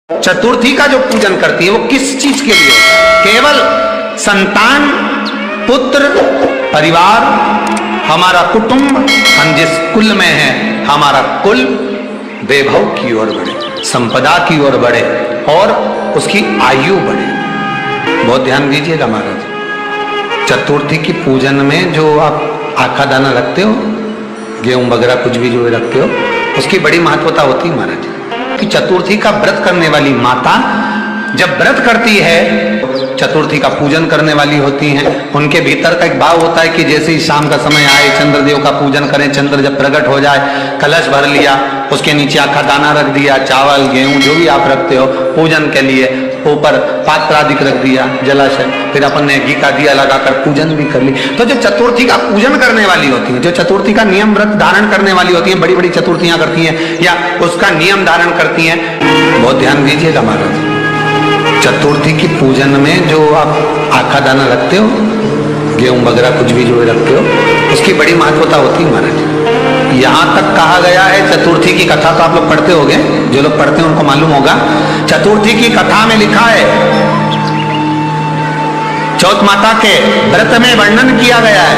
चतुर्थी का जो पूजन करती है वो किस चीज के लिए? केवल संतान, पुत्र, परिवार, हमारा कुटुंब, हम जिस कुल में हैं हमारा कुल वैभव की ओर बढ़े, संपदा की ओर बढ़े और उसकी आयु बढ़े। बहुत ध्यान दीजिएगा महाराज। चतुर्थी की पूजन में जो आप आखा दाना रखते हो, गेहूं वगैरह कुछ भी जो रखते हो, उसकी बड़ी महत्वता होती है महाराज। कि चतुर्थी का व्रत करने वाली माता जब व्रत करती है, चतुर्थी का पूजन करने वाली होती हैं, उनके भीतर का एक भाव होता है कि जैसे ही शाम का समय आए चंद्रदेव का पूजन करें, चंद्र जब प्रकट हो जाए, कलश भर लिया, उसके नीचे आखा दाना रख दिया, चावल गेहूं जो भी आप रखते हो पूजन के लिए, ऊपर पात्र आदि रख दिया, जलाशय, फिर अपन ने घी का दिया लगाकर पूजन भी कर ली। तो जो चतुर्थी का पूजन करने वाली होती है, जो चतुर्थी का नियम व्रत धारण करने वाली होती है, बड़ी बड़ी चतुर्थियां करती हैं या उसका नियम धारण करती हैं, बहुत ध्यान दीजिएगा महाराज। चतुर्थी की पूजन में जो आप आखा दाना रखते हो, गेहूं वगैरह कुछ भी जो रखते हो, उसकी बड़ी महत्वता होती है महाराज। यहां तक कहा गया है, चतुर्थी की कथा तो आप लोग पढ़ते होंगे, जो लोग पढ़ते हैं उनको मालूम होगा। चतुर्थी की कथा में लिखा है, चौथ माता के व्रत में वर्णन किया गया है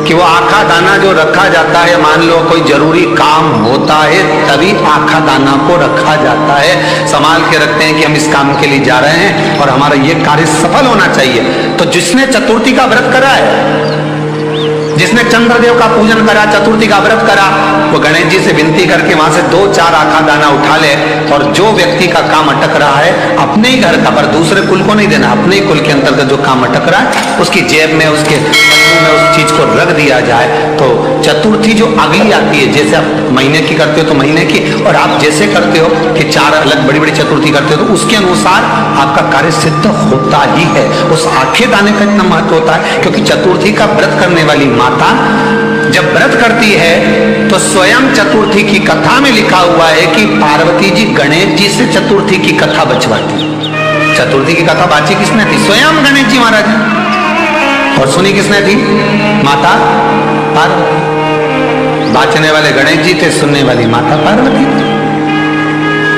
कि वो आखा दाना जो रखा जाता है, मान लो कोई जरूरी काम होता है तभी आखा दाना को रखा जाता है, संभाल के रखते हैं कि हम इस काम के लिए जा रहे हैं और हमारा ये कार्य सफल होना चाहिए। तो जिसने चतुर्थी का व्रत करा है, जिसने चंद्रदेव का पूजन करा, चतुर्थी का व्रत करा, वो गणेश जी से विनती करके वहां से 2-4 आखा दाना उठा ले, और जो व्यक्ति का काम अटक रहा है अपने ही घर का, पर दूसरे कुल को नहीं देना, अपने ही कुल के अंतर्गत जो काम अटक रहा है उसकी जेब में, उसके में उस चीज को रख दिया जाए। तो चतुर्थी जो अगली आती है, जैसे आप महीने की करते हो तो महीने की, और आप जैसे करते हो कि 4 अलग बड़ी बड़ी चतुर्थी करते हो, तो उसके अनुसार आपका कार्य सिद्ध होता ही है। उस आखे दाने का इतना महत्व होता है क्योंकि चतुर्थी का व्रत करने वाली माता जब व्रत करती है तो स्वयं चतुर्थी की कथा में लिखा हुआ है कि पार्वती जी गणेश जी से चतुर्थी की कथा बचवाती। चतुर्थी की कथा बाची किसने थी? स्वयं गणेश जी महाराज। और सुनी किसने थी? माता पार्वती। बाचने वाले गणेश जी थे, सुनने वाली माता पार्वती।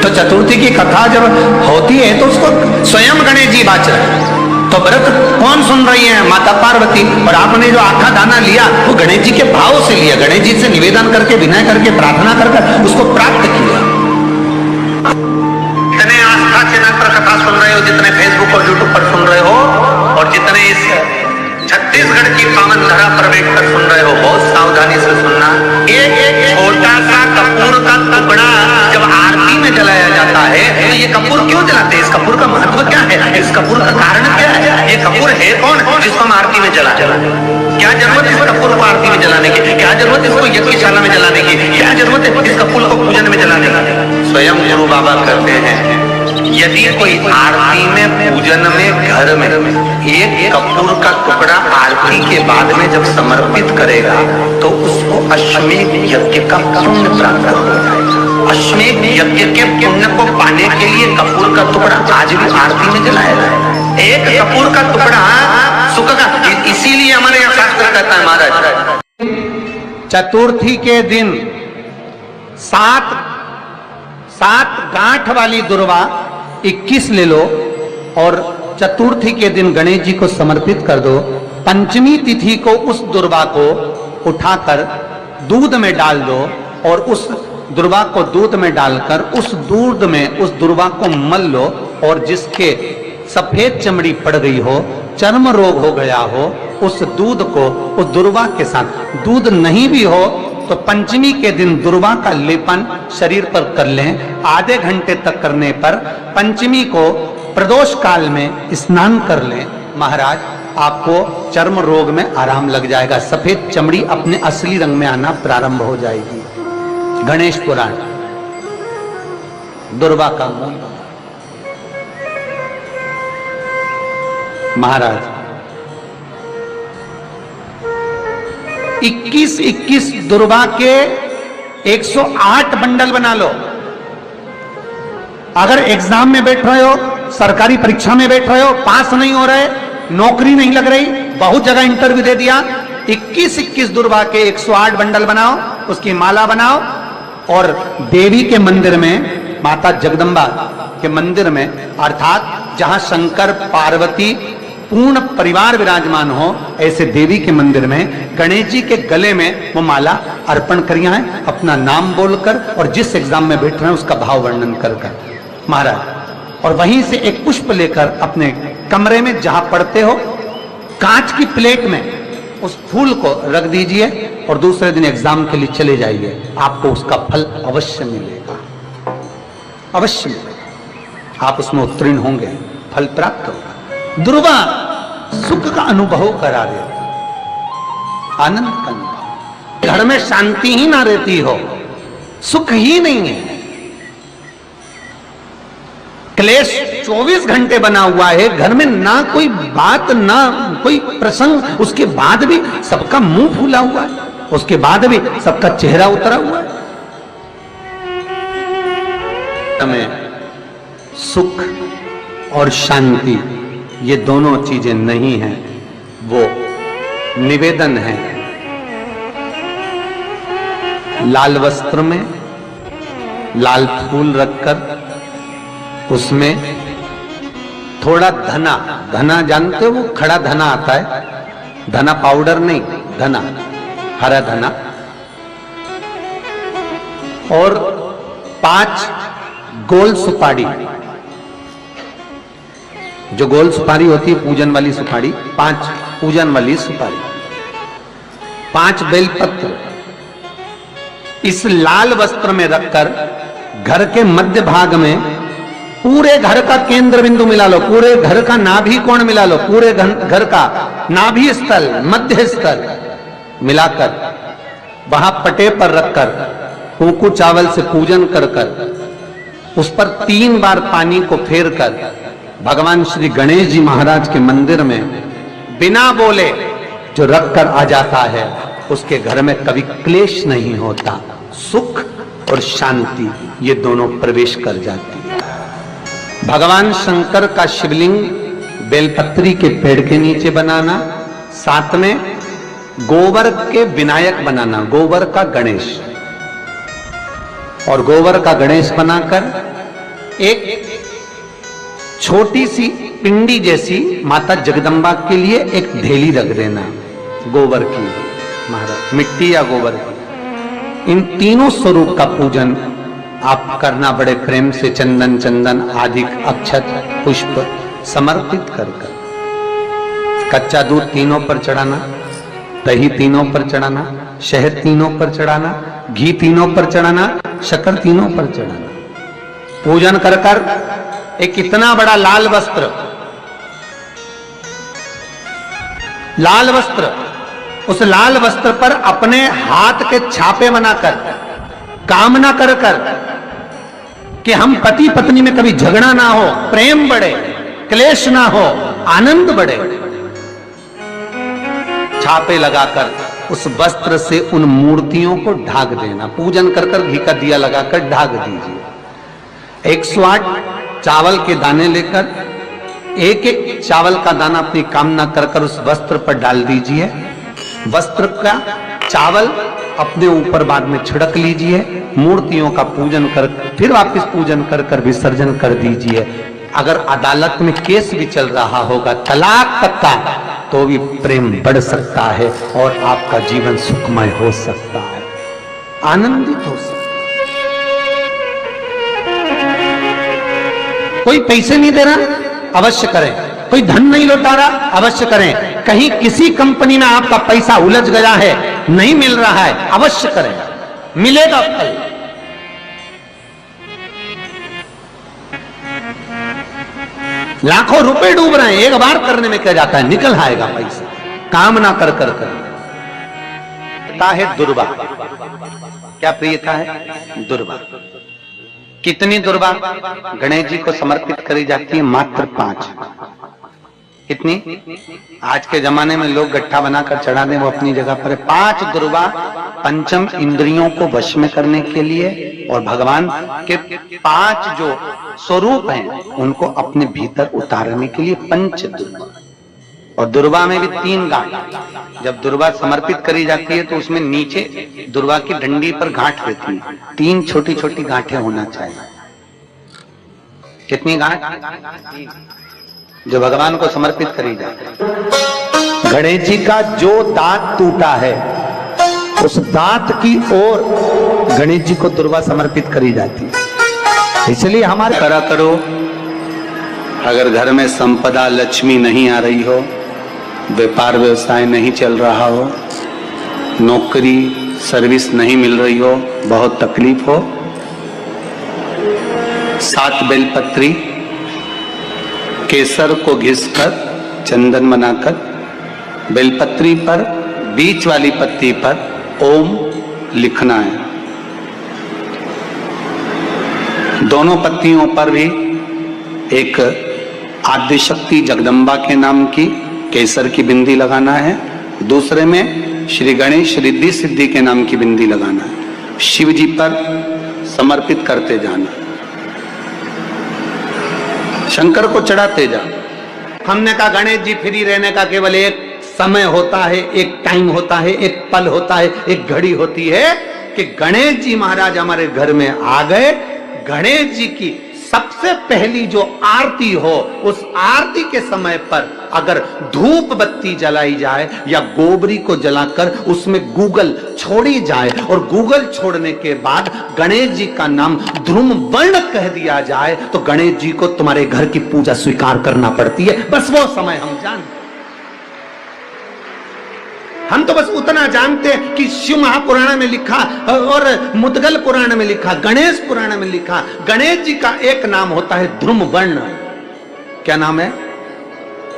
तो चतुर्थी की कथा जब होती है तो उसको स्वयं गणेश जी बाच रहे हैं। तो व्रत कौन सुन रही है? माता पार्वती। और आपने जो आखा दाना लिया वो गणेश जी के भाव से लिया, गणेश जी से निवेदन करके, विनय करके, प्रार्थना करके उसको प्राप्त किया। जितने आस्था चैनल पर कथा सुन रहे हो, जितने फेसबुक और यूट्यूब पर सुन रहे हो, और जितने इस छत्तीसगढ़ की पावन धरा पर बैठकर सुन रहे हो, बहुत सावधानी से सुनना। एक छोटा सा कपूर का टुकड़ा जब आरती में जलाया जाता है तो ये कपूर क्यों जलाते हैं? इस कपूर का महत्व क्या है? इस कपूर का कारण क्या है? ये कपूर है कौन जिसको हम आरती में जला? क्या जरूरत है इस कपूर को आरती में जलाने की? क्या जरूरत है इसको यज्ञशाला में जलाने की? क्या जरूरत है इस कपूर को पूजन में जलाने की? स्वयं गुरु बाबा कहते हैं, यदि कोई आरती में, पूजन में, घर में एक कपूर का टुकड़ा आरती के बाद में जब समर्पित करेगा तो उसको अश्वमेध यज्ञ का पुण्य प्राप्त हो जाएगा। अश्वमेध यज्ञ के पुण्य को पाने के लिए कपूर का टुकड़ा आज भी आरती में जलाया जाए। एक कपूर का टुकड़ा सुख का, इसीलिए हमारे यहाँ शास्त्र कहता है महाराज, चतुर्थी के दिन 7 गांठ वाली दुर्वा 21 ले लो और चतुर्थी के दिन गणेश जी को समर्पित कर दो। पंचमी तिथि को उस दुर्वा को उठाकर दूध में डाल दो और उस दुर्वा को दूध में डालकर उस दूध में उस दुर्वा को मल लो, और जिसके सफेद चमड़ी पड़ गई हो, चर्म रोग हो गया हो, उस दूध को उस दुर्वा के साथ, दूध नहीं भी हो तो पंचमी के दिन दुर्वा का लेपन शरीर पर कर लें। आधे घंटे तक करने पर पंचमी को प्रदोष काल में स्नान कर लें। महाराज आपको चर्म रोग में आराम लग जाएगा, सफेद चमड़ी अपने असली रंग में आना प्रारंभ हो जाएगी। गणेश पुराण, दुर्वा का मूल महाराज 21 दुर्वा के 108 बंडल बना लो। अगर एग्जाम में बैठ रहे हो, सरकारी परीक्षा में बैठ रहे हो, पास नहीं हो रहे, नौकरी नहीं लग रही, बहुत जगह इंटरव्यू दे दिया, 21 दुर्वा के 108 बंडल बनाओ, उसकी माला बनाओ और देवी के मंदिर में माता जगदम्बा के मंदिर में, अर्थात जहां शंकर पार्वती पूर्ण परिवार विराजमान हो, ऐसे देवी के मंदिर में गणेश जी के गले में वो माला अर्पण करिया है, अपना नाम बोलकर और जिस एग्जाम में बैठ रहे हैं उसका भाव वर्णन कर महाराज। और वहीं से एक पुष्प लेकर अपने कमरे में जहां पढ़ते हो कांच की प्लेट में उस फूल को रख दीजिए और दूसरे दिन एग्जाम के लिए चले जाइए, आपको उसका फल अवश्य मिलेगा, अवश्य मिलेगा, आप उसमें उत्तीर्ण होंगे, फल प्राप्त होगा। दुर्वा सुख का अनुभव करा देता, आनंद का अनुभव। घर में शांति ही ना रहती हो, सुख ही नहीं है, क्लेश 24 घंटे बना हुआ है घर में, ना कोई बात ना कोई प्रसंग, उसके बाद भी सबका मुंह फूला हुआ है, उसके बाद भी सबका चेहरा उतरा हुआ है। हमें सुख और शांति ये दोनों चीजें नहीं हैं, वो निवेदन है। लाल वस्त्र में लाल फूल रखकर उसमें थोड़ा धना, धना जानते हो, वो खड़ा धना आता है, धना पाउडर नहीं, धना, हरा धना, और 5 गोल सुपारी, जो गोल सुपारी होती है पूजन वाली सुपारी, 5 पूजन वाली सुपारी, 5 बेलपत्र इस लाल वस्त्र में रखकर घर के मध्य भाग में पूरे घर का केंद्र बिंदु मिला लो, पूरे घर का नाभि कोण मिला लो, पूरे घर का नाभि स्थल, मध्य स्थल मिलाकर वहां पटे पर रखकर कुंकू चावल से पूजन कर कर उस पर 3 बार पानी को फेर कर भगवान श्री गणेश जी महाराज के मंदिर में बिना बोले जो रख कर आ जाता है, उसके घर में कभी क्लेश नहीं होता, सुख और शांति ये दोनों प्रवेश कर जाती है। भगवान शंकर का शिवलिंग बेलपत्री के पेड़ के नीचे बनाना, साथ में गोबर के विनायक बनाना, गोबर का गणेश, और गोबर का गणेश बनाकर एक छोटी सी पिंडी जैसी माता जगदम्बा के लिए एक ढेली रख देना, गोबर की महाराज, मिट्टी या गोबर की। इन तीनों स्वरूप का पूजन आप करना बड़े प्रेम से, चंदन चंदन आदि अक्षत पुष्प समर्पित कर कर, कच्चा दूध तीनों पर चढ़ाना, दही तीनों पर चढ़ाना, शहद तीनों पर चढ़ाना, घी तीनों पर चढ़ाना, शक्कर तीनों पर चढ़ाना, पूजन कर कर एक इतना बड़ा लाल वस्त्र, लाल वस्त्र, उस लाल वस्त्र पर अपने हाथ के छापे बनाकर कामना कर कर कि हम पति पत्नी में कभी झगड़ा ना हो, प्रेम बढ़े, क्लेश ना हो, आनंद बढ़े, छापे लगाकर उस वस्त्र से उन मूर्तियों को ढाक देना, पूजन कर कर घी का दिया लगाकर ढाक दीजिए। 108 चावल के दाने लेकर एक एक चावल का दाना अपनी कामना कर कर उस वस्त्र पर डाल दीजिए, वस्त्र का चावल अपने ऊपर बाद में छिड़क लीजिए, मूर्तियों का पूजन कर फिर वापस पूजन कर कर विसर्जन कर दीजिए। अगर अदालत में केस भी चल रहा होगा तलाक तक का, तो भी प्रेम बढ़ सकता है और आपका जीवन सुखमय हो सकता है, आनंदित हो सकता है। कोई पैसे नहीं दे रहा, अवश्य करें, कोई धन नहीं लौटा रहा, अवश्य करें, कहीं किसी कंपनी में आपका पैसा उलझ गया है, नहीं मिल रहा है, अवश्य करें, मिलेगा फल। लाखों रुपए डूब रहे हैं, एक बार करने में क्या जाता है, निकल आएगा पैसा, कामना कर कर है दुर्वा। क्या प्रियता है? दुर्वा। कितनी दुर्वा गणेश जी को समर्पित करी जाती है? मात्र 5। कितनी? आज के जमाने में लोग गट्ठा बनाकर चढ़ा दें, वो अपनी जगह पर है। 5 दुर्वा पंचम इंद्रियों को वश में करने के लिए और भगवान के 5 जो स्वरूप हैं उनको अपने भीतर उतारने के लिए पंच दुर्वा। और दुर्वा में भी 3 गांठ। जब दुर्वा समर्पित करी जाती है तो उसमें नीचे दुर्वा की डंडी पर गांठ रहती है, 3 छोटी छोटी गांठें होना चाहिए। कितनी गाय? जो भगवान को समर्पित करी जाती। गणेश जी का जो दांत टूटा है उस दांत की ओर गणेश जी को दुर्वा समर्पित करी जाती है। इसलिए हमारे करा करो, अगर घर में संपदा लक्ष्मी नहीं आ रही हो, व्यापार व्यवसाय नहीं चल रहा हो, नौकरी सर्विस नहीं मिल रही हो, बहुत तकलीफ हो, 7 बेलपत्री केसर को घिसकर चंदन बनाकर बेलपत्री पर बीच वाली पत्ती पर ओम लिखना है। दोनों पत्तियों पर भी एक आदिशक्ति जगदम्बा के नाम की केसर की बिंदी लगाना है, दूसरे में श्री गणेश रिद्धि सिद्धि के नाम की बिंदी लगाना है। शिव जी पर समर्पित करते जाना, शंकर को चढ़ाते जा। हमने कहा गणेश जी फ्री रहने का केवल एक समय होता है, एक टाइम होता है, एक पल होता है, एक घड़ी होती है कि गणेश जी महाराज हमारे घर में आ गए। गणेश जी की सबसे पहली जो आरती हो, उस आरती के समय पर अगर धूप बत्ती जलाई जाए या गोबरी को जलाकर उसमें गूगल छोड़ी जाए और गूगल छोड़ने के बाद गणेश जी का नाम ध्रुम वर्ण कह दिया जाए तो गणेश जी को तुम्हारे घर की पूजा स्वीकार करना पड़ती है। बस वो समय हम जानते, हम तो बस उतना जानते हैं कि शिव महापुराण में लिखा और मुद्गल पुराण में लिखा, गणेश पुराण में लिखा, गणेश जी का एक नाम होता है ध्रुम वर्ण। क्या नाम है?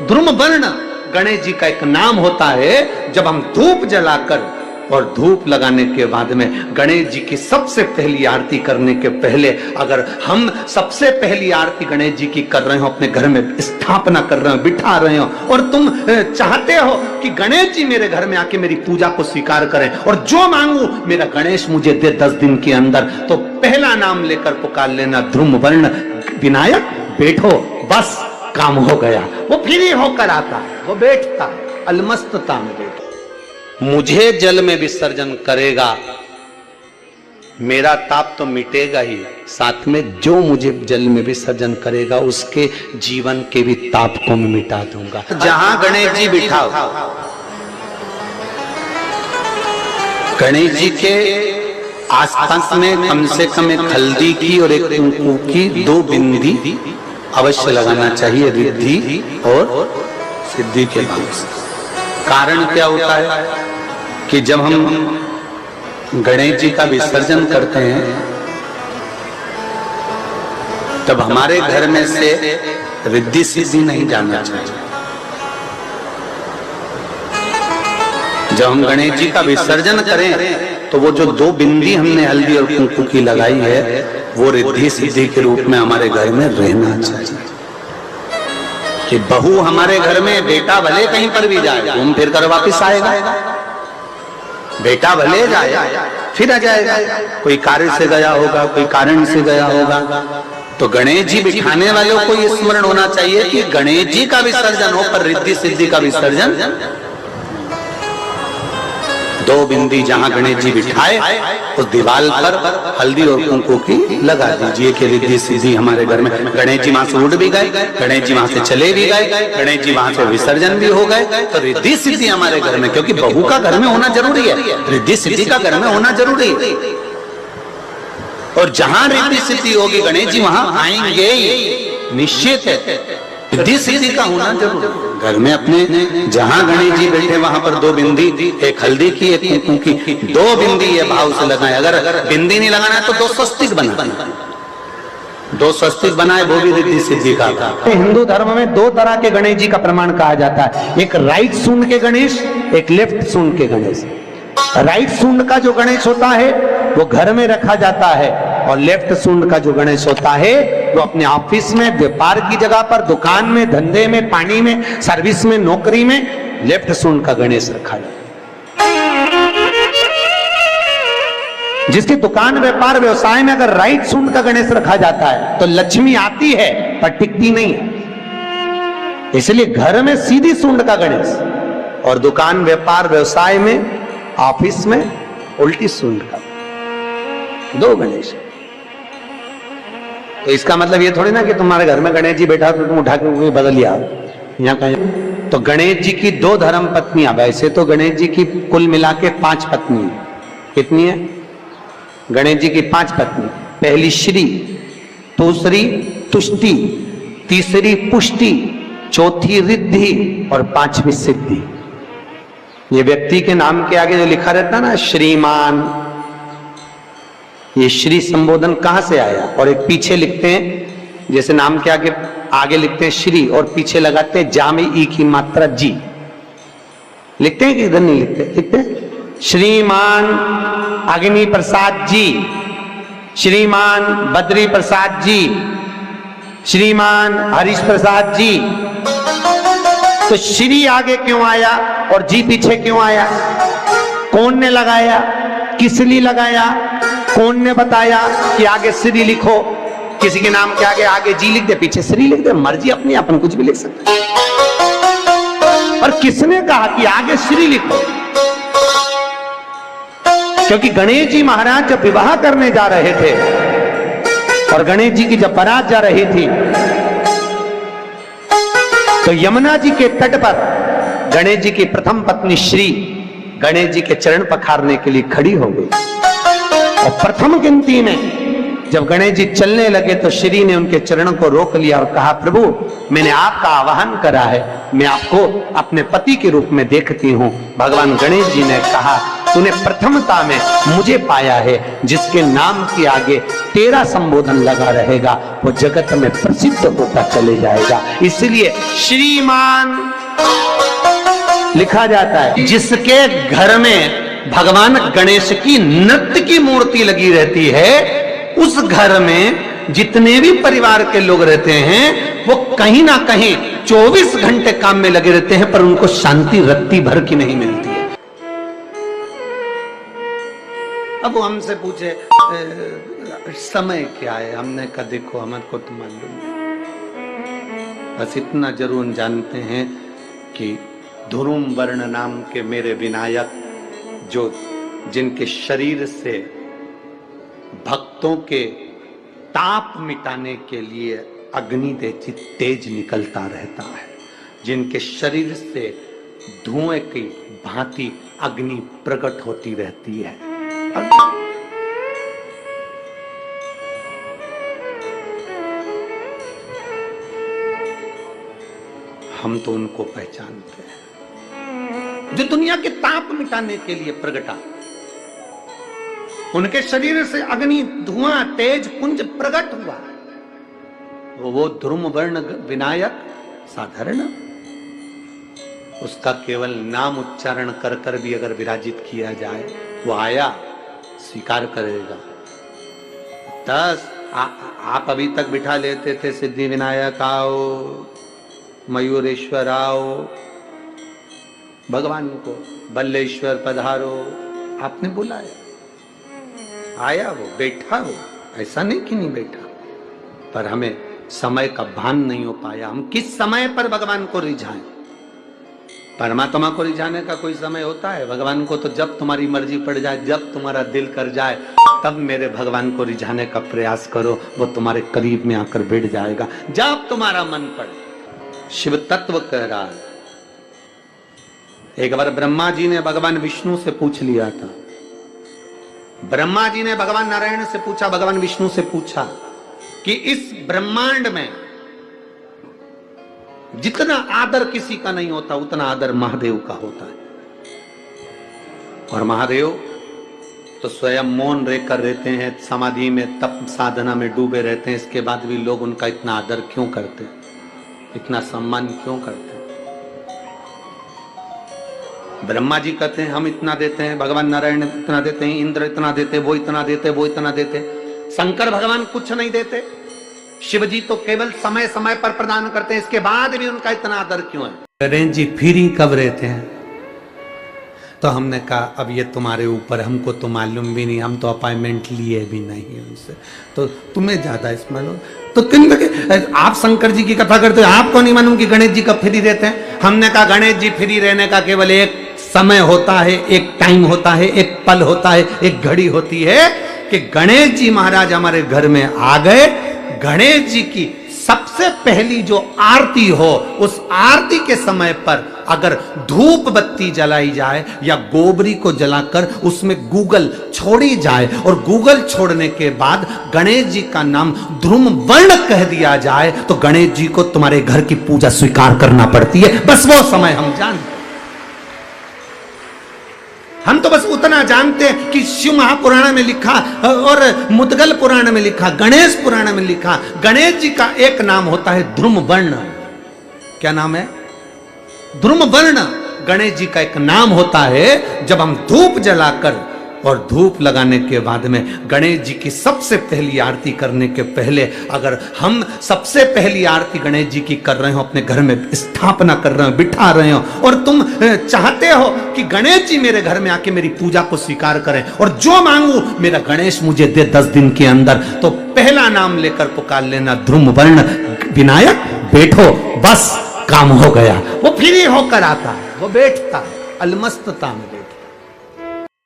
ध्रुम वर्ण गणेश जी का एक नाम होता है। जब हम धूप जलाकर और धूप लगाने के बाद में गणेश जी की सबसे पहली आरती करने के पहले अगर हम सबसे पहली आरती गणेश जी की कर रहे हो, अपने घर में स्थापना कर रहे हो, बिठा रहे हो और तुम चाहते हो कि गणेश जी मेरे घर में आके मेरी पूजा को स्वीकार करें और जो मांगू मेरा गणेश मुझे दे 10 दिन के अंदर, तो पहला नाम लेकर पुकार लेना ध्रुम वर्ण विनायक, बैठो, बस काम हो गया। वो फ्री होकर आता है, वो बैठता है, अलमस्तता में बैठता। मुझे जल में विसर्जन करेगा, मेरा ताप तो मिटेगा ही, साथ में जो मुझे जल में विसर्जन करेगा उसके जीवन के भी ताप को मैं मिटा दूंगा। जहां गणेश जी बिठाओ, गणेश जी के आसपास में कम से कम एक हल्दी की और एक कुंकू की 2 बिंदी अवश्य लगाना चाहिए, रिद्धि और सिद्धि के भाव से। कारण क्या होता है कि जब हम गणेश जी का विसर्जन करते हैं तब हमारे घर में से रिद्धि सिद्धि नहीं जाना चाहिए। जब हम गणेश जी का विसर्जन करें तो वो जो 2 बिंदी हमने हल्दी और कुंकू की लगाई है वो रिद्धि सिद्धि के रूप में हमारे घर में रहना चाहिए। कि बहू हमारे घर में, बेटा भले कहीं पर भी जाए घूम फिर कर वापिस आएगा, बेटा भले जाए फिर आ जाएगा, कोई कार्य से गया होगा, कोई कारण से गया होगा। तो गणेश जी बिठाने वालों को ये स्मरण होना चाहिए कि गणेश जी का विसर्जन हो पर रिद्धि सिद्धि का विसर्जन। 2 बिंदी जहां गणेश जी बिठाए उस दीवार पर हल्दी और कुंकू की लगा दीजिए कि रिद्धि सिद्धि हमारे घर में। गणेश जी वहां से उड़ भी गए, गणेश जी वहां से चले भी गए, गणेश जी वहां से विसर्जन भी हो गए, तो रिद्धि सिद्धि हमारे घर में, क्योंकि बहू का घर में होना जरूरी है, रिद्धि सिद्धि का घर में होना जरूरी है। और जहां रिद्धि सिद्धि होगी गणेश जी वहां आएंगे, निश्चित है। रिद्धि सिद्धि का होना जरूरी है। घर में अपने जहां गणेश जी बैठे वहां पर 2 बिंदी, एक हल्दी की एक कुंकू की, 2 बिंदी ये भाव से लगाए। अगर बिंदी नहीं लगाना है तो 2 स्वस्तिक बनाए, 2 स्वस्तिक बनाए, वो भी रिद्धि सिद्धि का। हिंदू धर्म में 2 तरह के गणेश जी का प्रमाण कहा जाता है, एक राइट सूंड के गणेश, एक लेफ्ट सूंड के गणेश। राइट सूंड का जो गणेश होता है वो घर में रखा जाता है और लेफ्ट सूंड का जो गणेश होता है वो अपने ऑफिस में, व्यापार की जगह पर, दुकान में, धंधे में, पानी में, सर्विस में, नौकरी में लेफ्ट सूंड का गणेश रखा जाता है। जिसकी दुकान, व्यापार, व्यवसाय में अगर राइट सूंड का गणेश रखा जाता है तो लक्ष्मी आती है पर टिकती नहीं है। इसलिए घर में सीधी सूंड का गणेश और दुकान, व्यापार, व्यवसाय में, ऑफिस में उल्टी सूंड का 2 गणेश। तो इसका मतलब ये थोड़ी ना कि तुम्हारे घर में गणेश जी बैठा तो तुम उठा के बदल लिया यहाँ कहीं। तो गणेश जी की 2 धर्म पत्नियां, वैसे तो गणेश जी की कुल मिला के 5 पत्नी है। कितनी है? गणेश जी की 5 पत्नी। पहली श्री, दूसरी तुष्टि, तीसरी पुष्टि, चौथी रिद्धि और 5वीं सिद्धि। ये व्यक्ति के नाम के आगे जो लिखा रहता है ना श्रीमान, ये श्री संबोधन कहां से आया? और एक पीछे लिखते हैं, जैसे नाम के आगे लिखते हैं श्री और पीछे लगाते हैं जा में ई की मात्रा जी। लिखते हैं कि इधर नहीं लिखते? लिखते हैं श्रीमान अग्नि प्रसाद जी, श्रीमान बद्री प्रसाद जी, श्रीमान हरीश प्रसाद जी। तो श्री आगे क्यों आया और जी पीछे क्यों आया? कौन ने लगाया? किस लिए लगाया? कौन ने बताया कि आगे श्री लिखो? किसी के नाम के आगे जी लिख दे, पीछे श्री लिख दे, मर्जी अपनी, अपन कुछ भी लिख सकते। और किसने कहा कि आगे श्री लिखो? क्योंकि गणेश जी महाराज जब विवाह करने जा रहे थे और गणेश जी की जब बारात जा रही थी तो यमुना जी के तट पर गणेश जी की प्रथम पत्नी श्री गणेश जी के चरण पखारने के लिए खड़ी हो गई। और प्रथम गिनती में जब गणेश जी चलने लगे तो श्री ने उनके चरणों को रोक लिया और कहा, प्रभु मैंने आपका आवाहन करा है, मैं आपको अपने पति के रूप में देखती हूँ। भगवान गणेश जी ने कहा, तूने प्रथमता में मुझे पाया है, जिसके नाम के आगे तेरा संबोधन लगा रहेगा वो जगत में प्रसिद्ध होता चले जाएगा। इसलिए श्रीमान लिखा जाता है। जिसके घर में भगवान गणेश की नृत्य की मूर्ति लगी रहती है, उस घर में जितने भी परिवार के लोग रहते हैं वो कहीं ना कहीं 24 घंटे काम में लगे रहते हैं, पर उनको शांति रत्ती भर की नहीं मिलती है। अब वो हमसे पूछे समय क्या है, हमने कहा देखो हमको तो मालूम, बस इतना जरूर जानते हैं कि धुरुम वर्ण नाम के मेरे विनायक, जो जिनके शरीर से भक्तों के ताप मिटाने के लिए अग्नि तेज निकलता रहता है, जिनके शरीर से धुएं की भांति अग्नि प्रकट होती रहती है। हम तो उनको पहचानते हैं जो दुनिया के ताप मिटाने के लिए प्रगटा। उनके शरीर से अग्नि धुआं तेज पुंज प्रकट हुआ। वो ध्रुम वर्ण विनायक साधारण, उसका केवल नाम उच्चारण कर कर भी अगर विराजित किया जाए वो आया स्वीकार करेगा। 10 आप अभी तक बिठा लेते थे सिद्धि विनायक आओ, मयूरेश्वर आओ, भगवान को बल्लेश्वर पधारो, आपने बुलाया, आया वो, बैठा वो, ऐसा नहीं कि नहीं बैठा, पर हमें समय का भान नहीं हो पाया। हम किस समय पर भगवान को रिझाएं? परमात्मा को रिझाने का कोई समय होता है? भगवान को तो जब तुम्हारी मर्जी पड़ जाए, जब तुम्हारा दिल कर जाए, तब मेरे भगवान को रिझाने का प्रयास करो, वो तुम्हारे करीब में आकर बैठ जाएगा जब तुम्हारा मन पड़े। शिव तत्व कह रहा है। एक बार ब्रह्मा जी ने भगवान विष्णु से पूछ लिया था, ब्रह्मा जी ने भगवान नारायण से पूछा, भगवान विष्णु से पूछा कि इस ब्रह्मांड में जितना आदर किसी का नहीं होता उतना आदर महादेव का होता है। और महादेव तो स्वयं मौन रहकर रहते हैं, समाधि में तप साधना में डूबे रहते हैं, इसके बाद भी लोग उनका इतना आदर क्यों करते हैं, इतना सम्मान क्यों करते हैं? ब्रह्मा जी कहते हैं हम इतना देते हैं, भगवान नारायण इतना देते हैं, इंद्र इतना देते, वो इतना देते, वो इतना देते, शंकर भगवान कुछ नहीं देते। शिव जी तो केवल समय समय पर प्रदान करते हैं, इसके बाद भी उनका इतना आदर क्यों है? गणेश जी फ्री कब रहते हैं? तो हमने कहा अब ये तुम्हारे ऊपर, हमको तो मालूम भी नहीं, हम तो अपॉइंटमेंट लिए भी नहीं उनसे, तो तुम्हें ज्यादा स्मरण। तो आप शंकर जी की कथा करते हो, आपको नहीं मालूम कि गणेश जी कब फ्री रहते हैं? हमने कहा गणेश जी फ्री रहने का केवल एक समय होता है, एक टाइम होता है, एक पल होता है, एक घड़ी होती है कि गणेश जी महाराज हमारे घर में आ गए, गणेश जी की सबसे पहली जो आरती हो, उस आरती के समय पर अगर धूप बत्ती जलाई जाए या गोबरी को जलाकर उसमें गूगल छोड़ी जाए और गूगल छोड़ने के बाद गणेश जी का नाम ध्रुम वर्ण कह दिया जाए तो गणेश जी को तुम्हारे घर की पूजा स्वीकार करना पड़ती है। बस वो समय हम जानते, हम तो बस उतना जानते हैं कि शिव महापुराण में लिखा और मुद्गल पुराण में लिखा, गणेश पुराण में लिखा, गणेश जी का एक नाम होता है ध्रुम वर्ण। क्या नाम है? ध्रुम वर्ण गणेश जी का एक नाम होता है। जब हम धूप जलाकर और धूप लगाने के बाद में गणेश जी की सबसे पहली आरती करने के पहले अगर हम सबसे पहली आरती गणेश जी की कर रहे हो, अपने घर में स्थापना कर रहे हो, बिठा रहे हो और तुम चाहते हो कि गणेश जी मेरे घर में आके मेरी पूजा को स्वीकार करें और जो मांगू मेरा गणेश मुझे दे 10 दिन के अंदर, तो पहला नाम लेकर पुकार लेना ध्रुम वर्ण विनायक, बैठो, बस काम हो गया। वो फ्री होकर आता है, वो बैठता है, अलमस्तता में बैठता।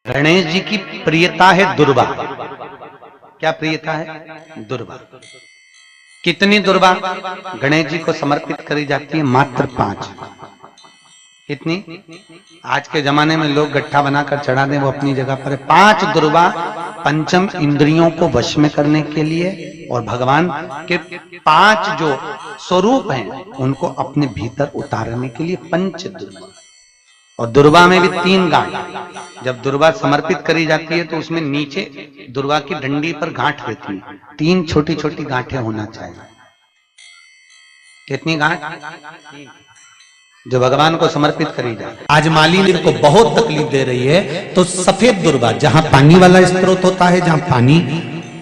गणेश जी की प्रियता है दुर्वा। क्या प्रियता है? दुर्वा। कितनी दुर्वा गणेश जी को समर्पित करी जाती है? मात्र 5। कितनी? आज के जमाने में लोग गट्ठा बनाकर चढ़ा दें, वो अपनी जगह पर है। 5 दुर्वा पंचम इंद्रियों को वश में करने के लिए और भगवान के 5 जो स्वरूप हैं उनको अपने भीतर उतारने के लिए 5 दुर्वा। और दुर्वा में भी 3 गांठ। जब दुर्वा समर्पित करी जाती है तो उसमें नीचे दुर्वा की डंडी पर गांठ रहती है, 3 छोटी छोटी गांठें होना चाहिए। कितनी गांठ? जो भगवान को समर्पित करी जाए। आज मालिनी को बहुत तकलीफ दे रही है, तो सफेद दुर्वा, जहां पानी वाला स्त्रोत होता है, जहां पानी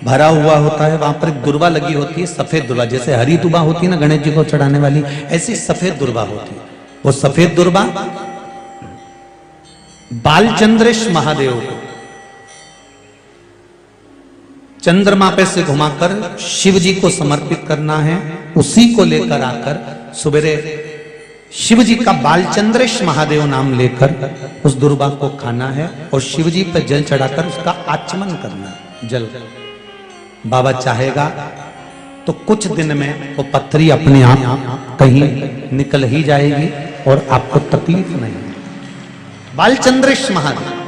भरा हुआ होता है, वहां पर दुर्वा लगी होती है, सफेद दुर्वा। जैसे हरी दुर्वा होती है ना गणेश जी को चढ़ाने वाली, ऐसी सफेद दुर्वा होती है। वो सफेद दुर्वा बालचंद्रेश महादेव को चंद्रमा पे से घुमाकर शिव जी को समर्पित करना है। उसी को लेकर आकर सुबेरे शिव जी का बालचंद्रेश महादेव नाम लेकर उस दुर्वा को खाना है और शिव जी पर जल चढ़ाकर उसका आचमन करना है। जल बाबा चाहेगा तो कुछ दिन में वो पत्थरी अपने आप कहीं निकल ही जाएगी और आपको तकलीफ नहीं। बालचंद्रेश महादेव।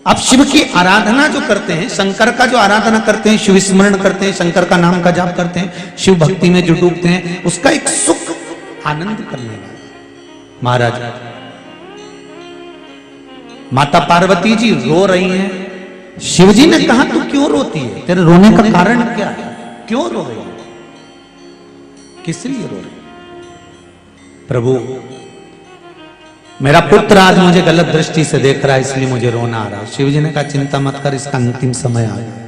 आप शिव की आराधना जो करते हैं, शंकर का जो आराधना करते हैं, शिव स्मरण करते हैं, शंकर का नाम का जाप करते हैं, शिव भक्ति में जो डूबते हैं, उसका एक सुख आनंद करने वाला महाराज। माता पार्वती जी रो रही हैं। शिव जी ने कहा तू क्यों रोती है? तेरे रोने का कारण क्या है? क्यों रो रही है? किस लिए रो रही है? प्रभु, मेरा पुत्र आज मुझे गलत दृष्टि से देख रहा है, इसलिए मुझे रोना आ रहा है। शिव जी ने कहा चिंता मत कर, इसका अंतिम समय आ गया।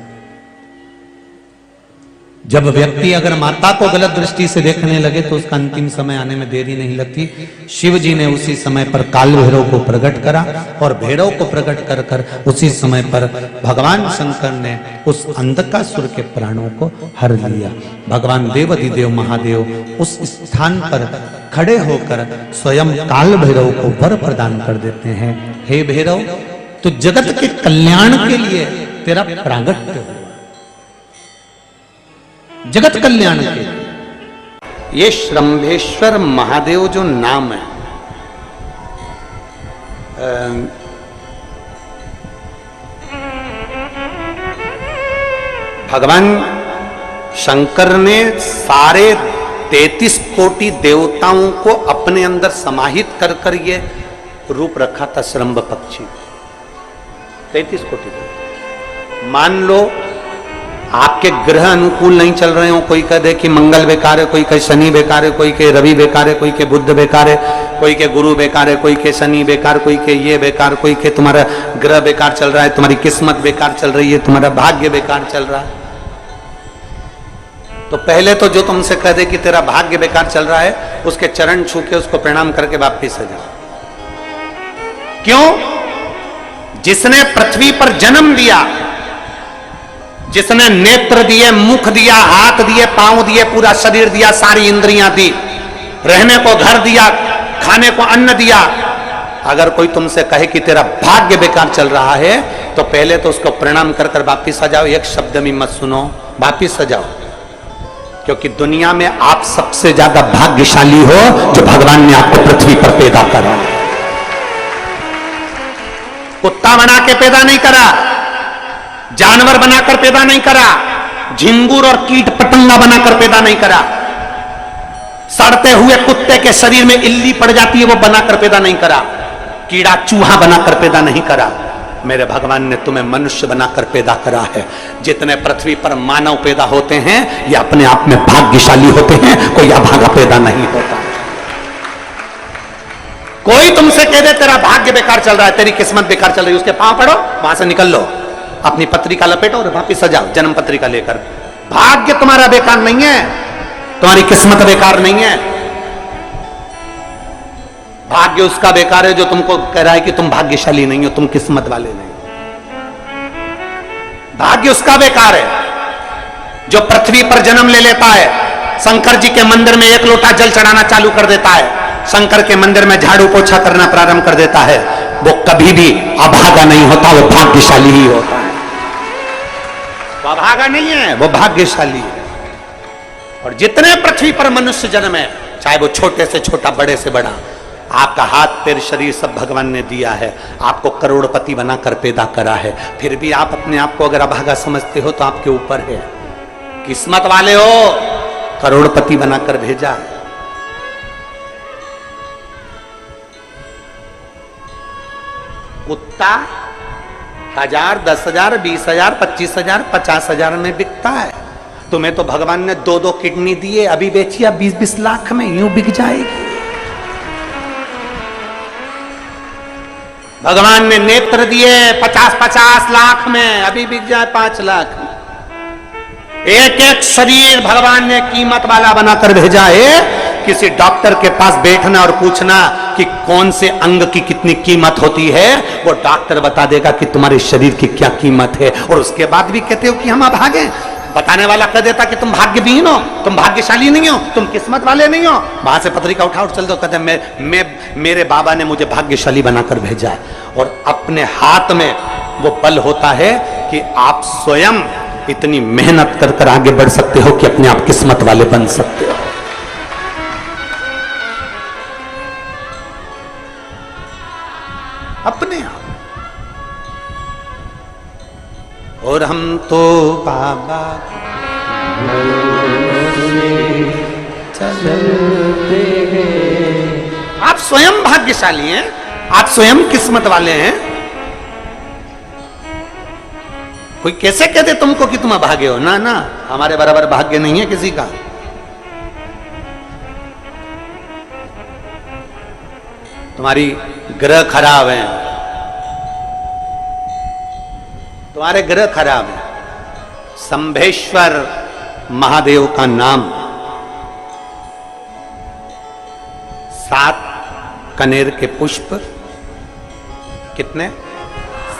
जब व्यक्ति अगर माता को गलत दृष्टि से देखने लगे तो उसका अंतिम समय आने में देरी नहीं लगती। शिव जी ने उसी समय पर काल भैरव को प्रकट करा और भैरव को प्रकट कर कर उसी समय पर भगवान शंकर ने उस अंधकासुर के प्राणों को हर लिया। भगवान देवाधिदेव महादेव उस स्थान पर खड़े होकर स्वयं काल भैरव को वर प्रदान कर देते हैं। हे भैरव, तो जगत के कल्याण के लिए तेरा प्रागट्य हो, जगत कल्याण के। ये श्रंभेश्वर महादेव जो नाम है, भगवान शंकर ने सारे 33 कोटि देवताओं को अपने अंदर समाहित कर कर ये रूप रखा था श्रंभ पक्षी। 33 कोटि। मान लो आपके ग्रह अनुकूल नहीं चल रहे हो, कोई कह दे कि मंगल बेकार है, कोई कहे शनि बेकार है, कोई कहे रवि बेकार है, कोई के बुध बेकार है, कोई के गुरु बेकार है, कोई के शनि बेकार, कोई के ये बेकार, कोई के तुम्हारा ग्रह बेकार चल रहा है, तुम्हारी किस्मत बेकार चल रही है, तुम्हारा भाग्य बेकार चल रहा है। तो पहले तो जो तुमसे कह दे कि तेरा भाग्य बेकार चल रहा है, उसके चरण छू के उसको प्रणाम करके वापिस आ जाओ। क्यों? जिसने पृथ्वी पर जन्म दिया, जिसने नेत्र दिए, मुख दिया, हाथ दिए, पांव दिए, पूरा शरीर दिया, सारी इंद्रियां दी, रहने को घर दिया, खाने को अन्न दिया, अगर कोई तुमसे कहे कि तेरा भाग्य बेकार चल रहा है, तो पहले तो उसको प्रणाम कर कर वापिस आ जाओ, एक शब्द में मत सुनो, वापिस आ जाओ। क्योंकि दुनिया में आप सबसे ज्यादा भाग्यशाली हो जो भगवान ने आपको पृथ्वी पर पैदा करा। कुत्ता बना के पैदा नहीं करा, जानवर बनाकर पैदा नहीं करा, झिंगुर और कीट पतंगा बनाकर पैदा नहीं करा, सड़ते हुए कुत्ते के शरीर में इल्ली पड़ जाती है वो बनाकर पैदा नहीं करा, कीड़ा चूहा बनाकर पैदा नहीं करा। मेरे भगवान ने तुम्हें मनुष्य बनाकर पैदा करा है। जितने पृथ्वी पर मानव पैदा होते हैं ये अपने आप में भाग्यशाली होते हैं, कोई अभागा पैदा नहीं होता। कोई तुमसे कह दे तेरा भाग्य बेकार चल रहा है, तेरी किस्मत बेकार चल रही है, उसके पांव पड़ो, वहां से निकल लो, अपनी पत्रिका लपेटो और वापिस सजाओ जन्म पत्रिका लेकर। भाग्य तुम्हारा बेकार नहीं है, तुम्हारी किस्मत बेकार नहीं है। भाग्य उसका बेकार है जो तुमको कह रहा है कि तुम भाग्यशाली नहीं हो, तुम किस्मत वाले नहीं। भाग्य उसका बेकार है जो पृथ्वी पर जन्म ले लेता है, शंकर जी के मंदिर में एक लोटा जल चढ़ाना चालू कर देता है, शंकर के मंदिर में झाड़ू पोछा करना प्रारंभ कर देता है, वो कभी भी अभागा नहीं होता, वो भाग्यशाली ही होता है। वो अभागा नहीं है, वो भाग्यशाली है। और जितने पृथ्वी पर मनुष्य जन्म है, चाहे वो छोटे से छोटा बड़े से बड़ा, आपका हाथ पैर शरीर सब भगवान ने दिया है, आपको करोड़पति बनाकर पैदा करा है, फिर भी आप अपने आप को अगर अभागा समझते हो तो आपके ऊपर है। किस्मत वाले हो, करोड़पति बनाकर भेजा है। कुत्ता 1000, 10,000, 20,000, 25,000, 50,000 में बिकता है। तुम्हें तो भगवान ने 2-2 किडनी दिए, अभी बेचिए 20-20 लाख में, यूं बिक जाएगी। भगवान ने नेत्र दिए 50-50 लाख में, अभी बिक जाए 5 लाख में। एक एक शरीर भगवान ने कीमत वाला बनाकर भेजा है। किसी डॉक्टर के पास बैठना और पूछना कि कौन से अंग की कितनी कीमत होती है, वो डॉक्टर बता देगा कि तुम्हारे शरीर की क्या कीमत है। और उसके बाद भी कहते हो कि हम अभागे। बताने वाला कह देता कि तुम भाग्यहीन हो, तुम भाग्यशाली नहीं हो, तुम किस्मत वाले नहीं हो। वहां से पत्रिका उठा चल दो, कहते मेरे बाबा ने मुझे भाग्यशाली बनाकर भेजा है। और अपने हाथ में वो बल होता है कि आप स्वयं इतनी मेहनत कर कर आगे बढ़ सकते हो कि अपने आप किस्मत वाले बन सकते हो। अपने आप। और हम तो बाबा चलते हैं। आप स्वयं भाग्यशाली हैं, आप स्वयं किस्मत वाले हैं। कोई कैसे कहते तुमको कि तुम अभागे हो? ना ना, हमारे बराबर भाग्य नहीं है किसी का। तुम्हारी ग्रह खराब है, तुम्हारे ग्रह खराब है। शंभेश्वर महादेव का नाम 7 कनेर के पुष्प, कितने?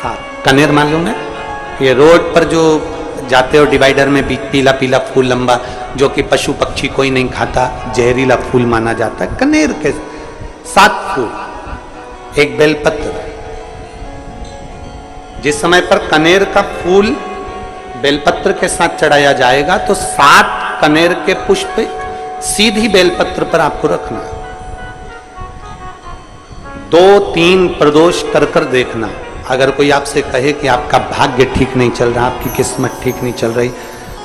7 कनेर मालूम है? ये रोड पर जो जाते हो डिवाइडर में पीला पीला फूल लंबा, जो कि पशु पक्षी कोई नहीं खाता, जहरीला फूल माना जाता है। कनेर के 7 फूल, एक बेलपत्र। जिस समय पर कनेर का फूल बेलपत्र के साथ चढ़ाया जाएगा तो 7 कनेर के पुष्प सीधी बेलपत्र पर आपको रखना। 2-3 प्रदोष कर कर देखना। अगर कोई आपसे कहे कि आपका भाग्य ठीक नहीं चल रहा, आपकी किस्मत ठीक नहीं चल रही,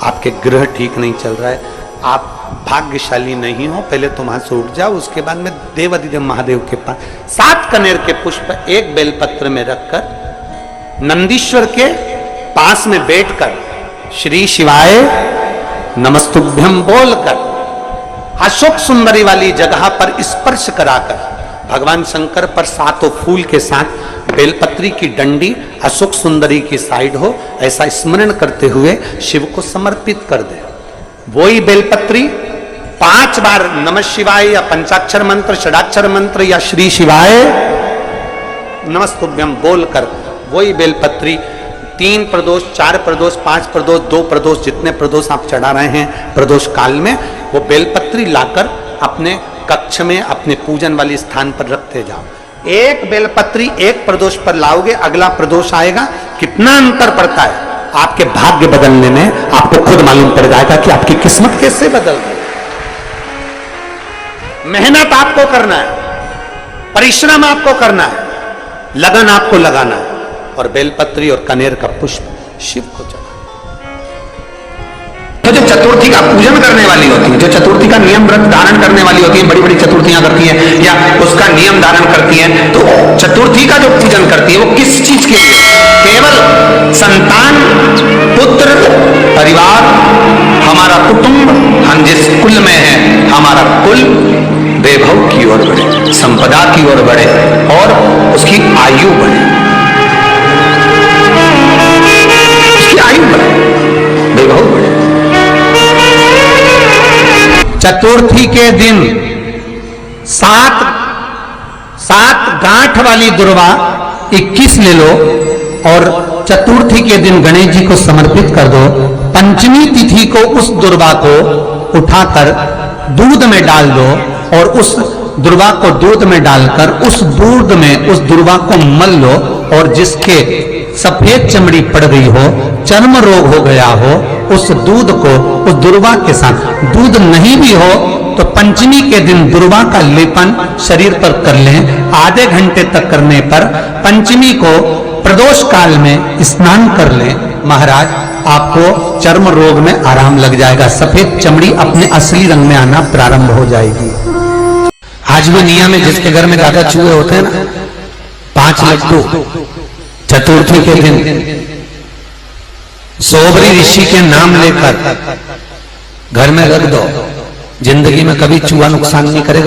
आपके ग्रह ठीक नहीं चल रहा है, आप भाग्यशाली नहीं हो, पहले तो वहां से उठ जाओ। उसके बाद में देवाधिदेव महादेव के पास 7 कनेर के पुष्प एक बेलपत्र में रखकर नंदीश्वर के पास में बैठकर श्री शिवाय नमस्तुभ्यम बोलकर अशोक सुंदरी वाली जगह पर स्पर्श कराकर भगवान शंकर पर 7 फूल के साथ बेलपत्री की डंडी अशोक सुंदरी की साइड हो, ऐसा स्मरण करते हुए शिव को समर्पित कर दे। वही बेलपत्री 5 बार नमः शिवाय या पंचाक्षर मंत्र, षडाक्षर मंत्र या श्री शिवाय नमस्तुभ्यम बोलकर वही बेलपत्री 3 प्रदोष, 4 प्रदोष, 5 प्रदोष, 2 प्रदोष, जितने प्रदोष आप चढ़ा रहे हैं प्रदोष काल में, वो बेलपत्री लाकर अपने कक्ष में अपने पूजन वाले स्थान पर रखते जाओ। एक बेलपत्री एक प्रदोष पर लाओगे, अगला प्रदोष आएगा, कितना अंतर पड़ता है। आपके भाग्य बदलने में आपको खुद मालूम पड़ जाएगा कि आपकी किस्मत कैसे बदल गई। मेहनत आपको करना है, परिश्रम आपको करना है, लगन आपको लगाना है, और बेलपत्री और कनेर का पुष्प शिव को चढ़ा। तो जो चतुर्थी का पूजन करने वाली होती है, जो चतुर्थी का नियम व्रत धारण करने वाली होती है, बड़ी बड़ी चतुर्थियां करती हैं या उसका नियम धारण करती हैं, तो चतुर्थी का जो पूजन करती है वो किस चीज के लिए? केवल संतान, पुत्र, परिवार, हमारा कुटुंब, हम जिस कुल में हैं, हमारा कुल वैभव की ओर बढ़े, संपदा की ओर बढ़े और उसकी आयु बढ़े, उसकी आयु बढ़े, वैभव बढ़े। चतुर्थी के दिन सात गांठ वाली दुर्वा 21 ले लो और चतुर्थी के दिन गणेश जी को समर्पित कर दो। पंचमी तिथि को उस दुर्वा को उठाकर दूध में डाल दो और उस दुर्वा को दूध में डालकर उस दूध में उस दुर्वा को मल लो, और जिसके सफेद चमड़ी पड़ गई हो, चर्म रोग हो गया हो, उस दूध को उस दुर्वा के साथ, दूध नहीं भी हो तो पंचमी के दिन दुर्वा का लेपन शरीर पर कर लें। आधे घंटे तक करने पर पंचमी को प्रदोष काल में स्नान कर लें। महाराज, आपको चर्म रोग में आराम लग जाएगा, सफेद चमड़ी अपने असली रंग में आना प्रारंभ हो जाएगी। आज भी नियम है, जिसके घर में ज्यादा चूहे होते हैं ना, 5 लड्डू चतुर्थी के दिन सोबरी ऋषि के नाम लेकर घर में रख दो, जिंदगी में कभी चूहा नुकसान नहीं करेगा।